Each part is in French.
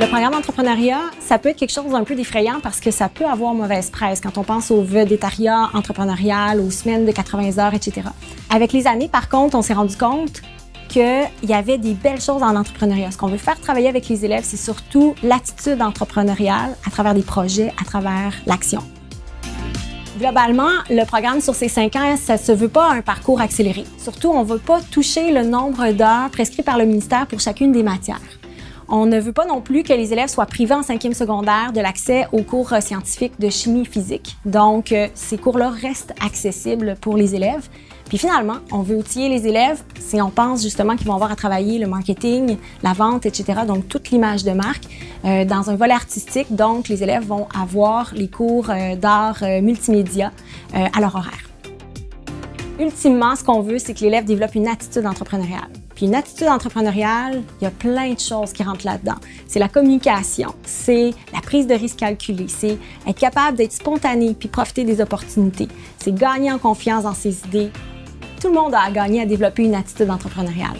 Le programme d'entrepreneuriat, ça peut être quelque chose d'un peu d'effrayant parce que ça peut avoir mauvaise presse quand on pense au vedettariat entrepreneurial, aux semaines de 80 heures, etc. Avec les années, par contre, on s'est rendu compte qu'il y avait des belles choses en entrepreneuriat. Ce qu'on veut faire travailler avec les élèves, c'est surtout l'attitude entrepreneuriale à travers des projets, à travers l'action. Globalement, le programme sur ces 5 ans, ça ne se veut pas un parcours accéléré. Surtout, on ne veut pas toucher le nombre d'heures prescrites par le ministère pour chacune des matières. On ne veut pas non plus que les élèves soient privés en 5e secondaire de l'accès aux cours scientifiques de chimie et physique. Donc, ces cours-là restent accessibles pour les élèves. Puis finalement, on veut outiller les élèves si on pense justement qu'ils vont avoir à travailler le marketing, la vente, etc., donc toute l'image de marque, dans un volet artistique. Donc, les élèves vont avoir les cours d'art multimédia à leur horaire. Ultimement, ce qu'on veut, c'est que l'élève développe une attitude entrepreneuriale. Puis une attitude entrepreneuriale, il y a plein de choses qui rentrent là-dedans. C'est la communication, c'est la prise de risque calculée, c'est être capable d'être spontané puis profiter des opportunités. C'est gagner en confiance dans ses idées. Tout le monde a à gagner à développer une attitude entrepreneuriale.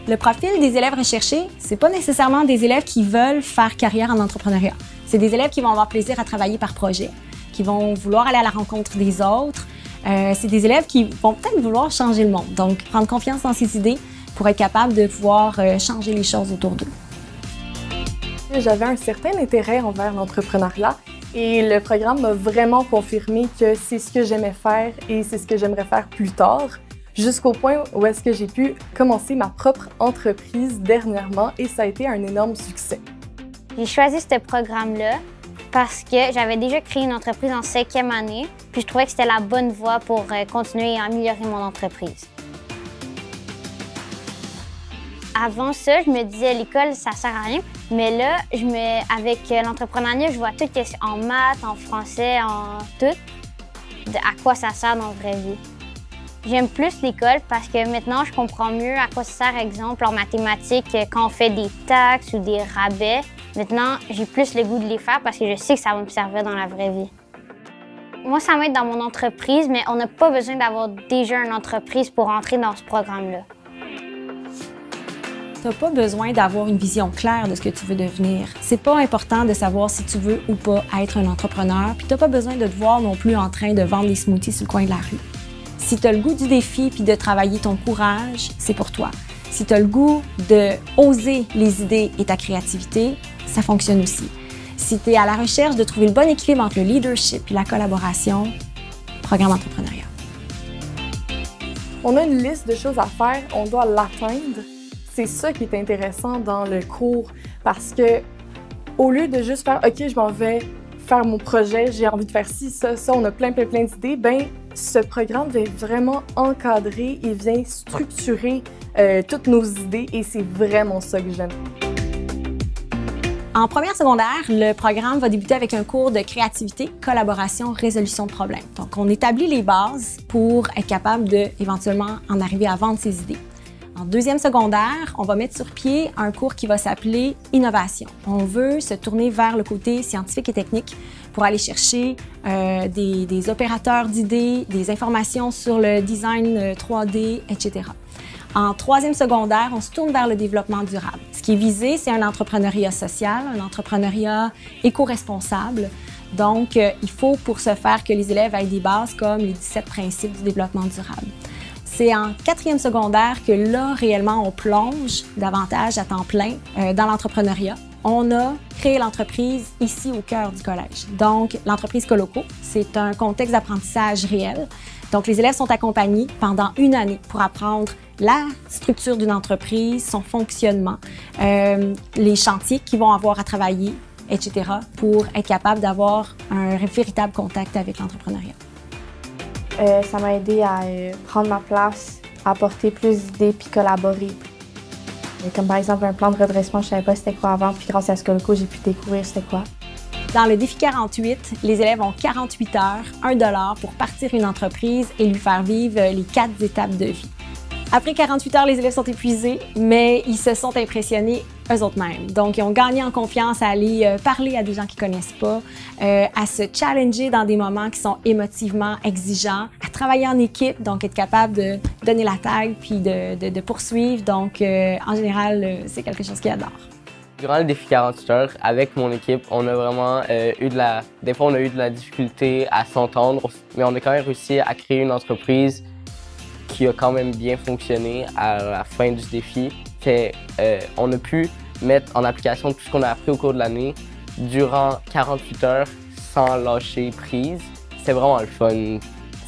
Le profil des élèves recherchés, c'est pas nécessairement des élèves qui veulent faire carrière en entrepreneuriat. C'est des élèves qui vont avoir plaisir à travailler par projet, qui vont vouloir aller à la rencontre des autres. C'est des élèves qui vont peut-être vouloir changer le monde, donc prendre confiance dans ses idées pour être capable de pouvoir changer les choses autour d'eux. J'avais un certain intérêt envers l'entrepreneuriat et le programme m'a vraiment confirmé que c'est ce que j'aimais faire et c'est ce que j'aimerais faire plus tard, jusqu'au point où est-ce que j'ai pu commencer ma propre entreprise dernièrement et ça a été un énorme succès. J'ai choisi ce programme-là parce que j'avais déjà créé une entreprise en 5e année, puis je trouvais que c'était la bonne voie pour continuer à améliorer mon entreprise. Avant ça, je me disais l'école, ça sert à rien, mais là, avec l'entrepreneuriat, je vois tout en maths, en français, en tout, à quoi ça sert dans la vraie vie. J'aime plus l'école parce que maintenant, je comprends mieux à quoi ça sert, exemple, en mathématiques, quand on fait des taxes ou des rabais. Maintenant, j'ai plus le goût de les faire parce que je sais que ça va me servir dans la vraie vie. Moi, ça m'aide dans mon entreprise, mais on n'a pas besoin d'avoir déjà une entreprise pour entrer dans ce programme-là. Tu n'as pas besoin d'avoir une vision claire de ce que tu veux devenir. C'est pas important de savoir si tu veux ou pas être un entrepreneur, puis tu n'as pas besoin de te voir non plus en train de vendre des smoothies sur le coin de la rue. Si tu as le goût du défi puis de travailler ton courage, c'est pour toi. Si tu as le goût de oser les idées et ta créativité, ça fonctionne aussi. Si tu es à la recherche de trouver le bon équilibre entre le leadership et la collaboration, programme entrepreneuriat. On a une liste de choses à faire, on doit l'atteindre. C'est ça qui est intéressant dans le cours parce que au lieu de juste faire « OK, je m'en vais faire mon projet, j'ai envie de faire ci, ça, on a plein d'idées », ben ce programme vient vraiment encadrer et vient structurer toutes nos idées et c'est vraiment ça que j'aime. En première secondaire, le programme va débuter avec un cours de créativité, collaboration, résolution de problèmes. Donc, on établit les bases pour être capable de, éventuellement, en arriver à vendre ses idées. En deuxième secondaire, on va mettre sur pied un cours qui va s'appeler Innovation. On veut se tourner vers le côté scientifique et technique pour aller chercher des opérateurs d'idées, des informations sur le design 3D, etc. En troisième secondaire, on se tourne vers le développement durable. Ce qui est visé, c'est un entrepreneuriat social, un entrepreneuriat éco-responsable. Donc, il faut pour ce faire que les élèves aient des bases comme les 17 principes du développement durable. C'est en quatrième secondaire que là, réellement, on plonge davantage à temps plein dans l'entrepreneuriat. On a créé l'entreprise ici au cœur du collège. Donc, l'entreprise Coloco, c'est un contexte d'apprentissage réel. Donc, les élèves sont accompagnés pendant une année pour apprendre la structure d'une entreprise, son fonctionnement, les chantiers qu'ils vont avoir à travailler, etc., pour être capable d'avoir un véritable contact avec l'entrepreneuriat. Ça m'a aidé à prendre ma place, à apporter plus d'idées puis collaborer. Comme par exemple un plan de redressement, je ne savais pas c'était quoi avant, puis grâce à Coloco, j'ai pu découvrir c'était quoi. Dans le défi 48, les élèves ont 48 heures, 1 $ pour partir une entreprise et lui faire vivre les 4 étapes de vie. Après 48 heures, les élèves sont épuisés, mais ils se sont impressionnés eux autres mêmes. Donc, ils ont gagné en confiance à aller parler à des gens qu'ils connaissent pas, à se challenger dans des moments qui sont émotivement exigeants, à travailler en équipe, donc être capable de donner la tag puis de poursuivre. Donc, en général, c'est quelque chose qu'ils adorent. Durant le défi 48 heures, avec mon équipe, on a vraiment des fois, on a eu de la difficulté à s'entendre, mais on a quand même réussi à créer une entreprise qui a quand même bien fonctionné à la fin du défi. On a pu mettre en application tout ce qu'on a appris au cours de l'année durant 48 heures sans lâcher prise. C'est vraiment le fun.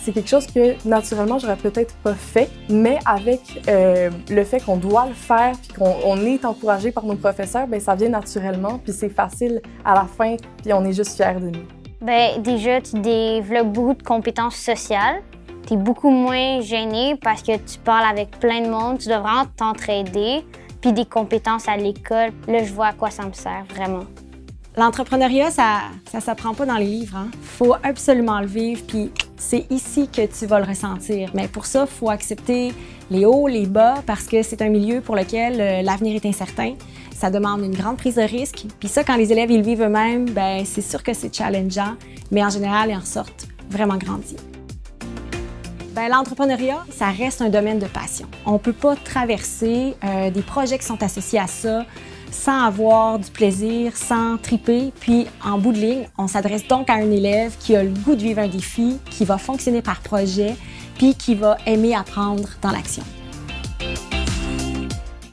C'est quelque chose que naturellement j'aurais peut-être pas fait, mais avec le fait qu'on doit le faire puis qu'on est encouragé par nos professeurs, bien ça vient naturellement puis c'est facile à la fin puis on est juste fiers de nous. Bien, déjà, tu développes beaucoup de compétences sociales. Tu es beaucoup moins gêné parce que tu parles avec plein de monde, tu dois vraiment t'entraider, puis des compétences à l'école. Là, je vois à quoi ça me sert vraiment. L'entrepreneuriat, ça s'apprend pas dans les livres. Hein? Faut absolument le vivre, puis c'est ici que tu vas le ressentir. Mais pour ça, il faut accepter les hauts, les bas, parce que c'est un milieu pour lequel l'avenir est incertain. Ça demande une grande prise de risque. Puis ça, quand les élèves ils le vivent eux-mêmes, ben c'est sûr que c'est challengeant, mais en général, ils en sortent vraiment grandis. L'entrepreneuriat, ça reste un domaine de passion. On ne peut pas traverser des projets qui sont associés à ça sans avoir du plaisir, sans triper. Puis, en bout de ligne, on s'adresse donc à un élève qui a le goût de vivre un défi, qui va fonctionner par projet, puis qui va aimer apprendre dans l'action.